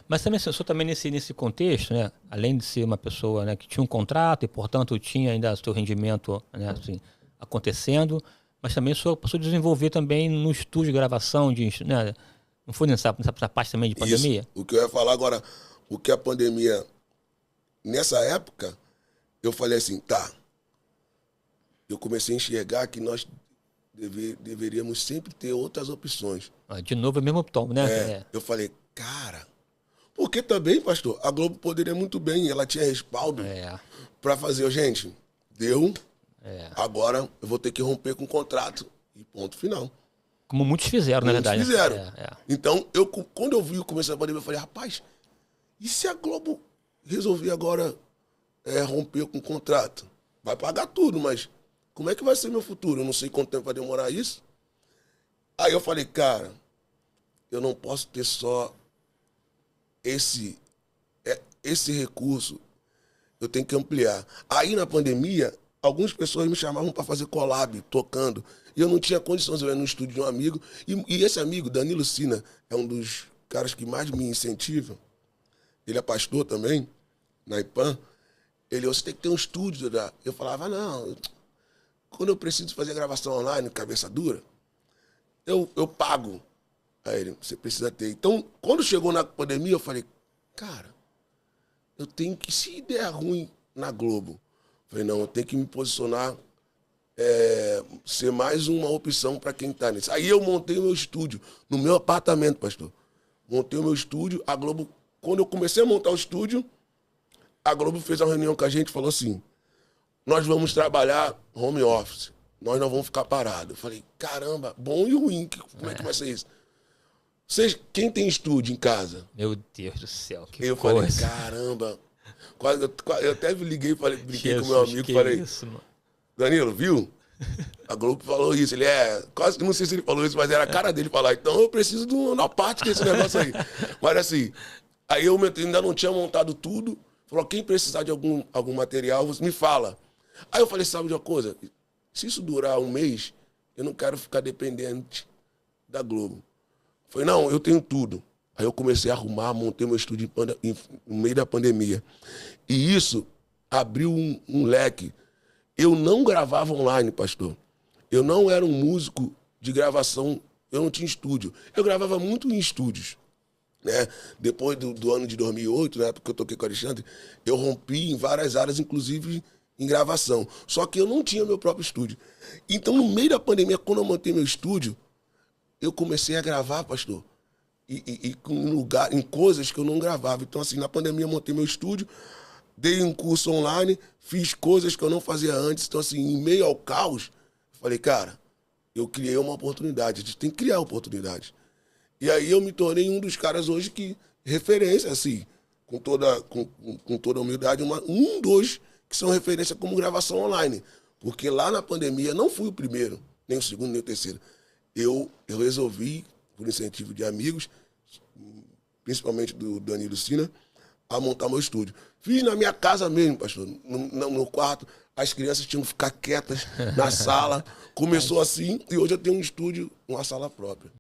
Mas também, assim, eu sou também nesse contexto, né? Além de ser uma pessoa, né, que tinha um contrato e, portanto, tinha ainda o seu rendimento, né, assim, acontecendo, mas também sou pessoa de desenvolver também no estúdio de gravação, né? Não foi nessa parte também de Isso. pandemia? O que eu ia falar agora, o que a pandemia, nessa época, eu falei assim, tá, eu comecei a enxergar que nós deveríamos sempre ter outras opções. De novo, é o mesmo tom, né? Eu falei, cara, porque também, pastor, a Globo poderia muito bem, ela tinha respaldo para fazer, gente, deu, agora eu vou ter que romper com o contrato e ponto final. Como muitos fizeram, na verdade. Muitos fizeram. Então, quando eu vi o começo da pandemia, eu falei, rapaz, e se a Globo resolver agora romper com o contrato? Vai pagar tudo, mas como é que vai ser meu futuro? Eu não sei quanto tempo vai demorar isso. Aí eu falei, cara, eu não posso ter só esse recurso, eu tenho que ampliar. Aí na pandemia, algumas pessoas me chamavam para fazer collab, tocando, e eu não tinha condições, eu ia no estúdio de um amigo, e esse amigo, Danilo Sina, é um dos caras que mais me incentivam, ele é pastor também, na IPAM, você tem que ter um estúdio. Eu falava, não, quando eu preciso fazer gravação online, cabeça dura, eu pago. Aí ele, você precisa ter. Então, quando chegou na pandemia, eu falei, cara, eu tenho que, se der ruim na Globo, eu falei, não, eu tenho que me posicionar, ser mais uma opção para quem está nisso. Aí eu montei o meu estúdio, no meu apartamento, pastor. Montei o meu estúdio, a Globo, quando eu comecei a montar o estúdio, a Globo fez uma reunião com a gente e falou assim, nós vamos trabalhar home office, nós não vamos ficar parados. Eu falei, caramba, bom e ruim, como é que vai ser isso? Quem tem estúdio em casa? Meu Deus do céu, que eu coisa. falei, caramba. Eu até liguei, brinquei com meu amigo, falei, isso, mano. Danilo, viu? A Globo falou isso. Ele quase que não sei se ele falou isso, mas era a cara dele falar. Então eu preciso de uma parte desse negócio aí. Mas assim, aí eu ainda não tinha montado tudo. Falou, quem precisar de algum material, me fala. Aí eu falei, sabe de uma coisa? Se isso durar um mês, eu não quero ficar dependente da Globo. Falei, não, eu tenho tudo. Aí eu comecei a arrumar, montei meu estúdio no meio da pandemia. E isso abriu um leque. Eu não gravava online, pastor. Eu não era um músico de gravação, eu não tinha estúdio. Eu gravava muito em estúdios. Né? Depois do ano de 2008, na época que eu toquei com o Alexandre, eu rompi em várias áreas, inclusive em gravação. Só que eu não tinha meu próprio estúdio. Então, no meio da pandemia, quando eu montei meu estúdio, eu comecei a gravar, pastor, em coisas que eu não gravava. Então, assim, na pandemia eu montei meu estúdio, dei um curso online, fiz coisas que eu não fazia antes. Então, assim, em meio ao caos, falei, cara, eu criei uma oportunidade. A gente tem que criar oportunidades. E aí eu me tornei um dos caras hoje que, referência, assim, com toda humildade, dos que são referência como gravação online. Porque lá na pandemia, não fui o primeiro, nem o segundo, nem o terceiro. Eu resolvi, por incentivo de amigos, principalmente do Danilo Sina, a montar meu estúdio. Fiz na minha casa mesmo, pastor, no quarto. As crianças tinham que ficar quietas na sala. Começou assim, e hoje eu tenho um estúdio, uma sala própria.